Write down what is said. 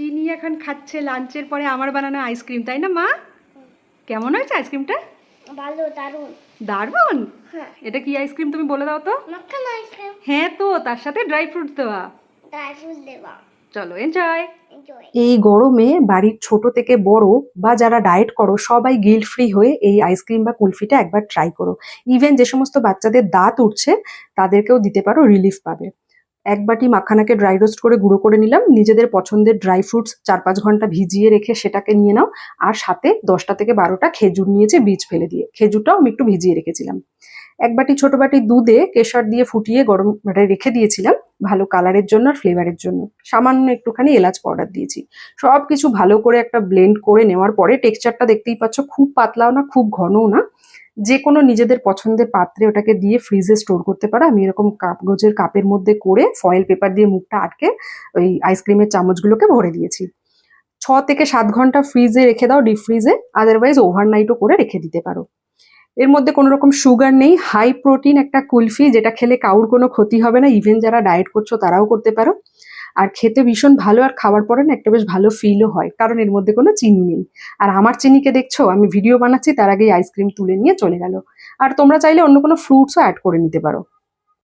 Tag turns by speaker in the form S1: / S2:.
S1: চিনি এখন খাচ্ছে লাঞ্চের পরে আমার বানানো আইসক্রিম, তাই না মা? কেমন হয়েছে আইসক্রিমটা?
S2: ভালো, দারুণ।
S1: দারুণ।
S2: হ্যাঁ,
S1: এটা কি আইসক্রিম তুমি বলে দাও তো?
S2: মাখন আইসক্রিম।
S1: হ্যাঁ তো, তার সাথে ড্রাই ফ্রুটস দেওয়া।
S2: ড্রাই ফ্রুট দেবা।
S1: চলো এনজয়।
S2: এনজয়।
S1: এই গরমে বাড়ির ছোট থেকে বড় বা যারা ডায়েট করো সবাই গিল্ট ফ্রি হয়ে এই আইসক্রিম বা কুলফিটা একবার ট্রাই করো। ইভেন যে সমস্ত বাচ্চাদের দাঁত উঠছে তাদেরকেও দিতে পারো, রিলিফ পাবে। এক বাটি মাখানাকে ড্রাই রোস্ট করে গুঁড়ো করে নিলাম। নিজেদের পছন্দের ড্রাই ফ্রুটস 4-5 ঘন্টা ভিজিয়ে রেখে সেটাকে নিয়ে নাও। আর সাথে 10টা থেকে 12টা খেজুর নিয়েছে বীজ ফেলে দিয়ে, খেজুরটাও আমি একটু ভিজিয়ে রেখেছিলাম। এক বাটি ছোট বাটি দুধে কেশর দিয়ে ফুটিয়ে গরম রেখে দিয়েছিলাম ভালো কালারের জন্য আর ফ্লেভারের জন্য। সামান্য একটুখানি এলাচ পাউডার দিয়েছি। সব কিছু ভালো করে একটা ব্লেন্ড করে নেওয়ার পরে টেক্সচারটা দেখতেই পাচ্ছ, খুব পাতলাও না খুব ঘনও না। যে কোনো নিজেদের পছন্দের পাত্রে ওটাকে দিয়ে ফ্রিজে স্টোর করতে পারো। আমি এরকম কাগজের কাপের মধ্যে করে ফয়েল পেপার দিয়ে মুখটা আটকে ওই আইসক্রিমের চামচগুলোকে ভরে দিয়েছি। 6 থেকে 7 ঘন্টা ফ্রিজে রেখে দাও, ডিপ ফ্রিজে। আদারওয়াইজ ওভারনাইটও করে রেখে দিতে পারো। এর মধ্যে কোনো রকম সুগার নেই, হাই প্রোটিন একটা কুলফি, যেটা খেলে কাউর কোনো ক্ষতি হবে না। ইভেন যারা ডায়েট করছো তারাও করতে পারো। আর খেতে ভীষণ ভালো, আর খাওয়ার পরে না একটা বেশ ভালো ফিলও হয়, কারণ এর মধ্যে কোনো চিনি নেই। আর আমার চিনিকে দেখছো, আমি ভিডিও বানাচ্ছি তার আগেই আইসক্রিম তুলে নিয়ে চলে গেল। আর তোমরা চাইলে অন্য কোনো ফ্রুটসও অ্যাড করে নিতে পারো।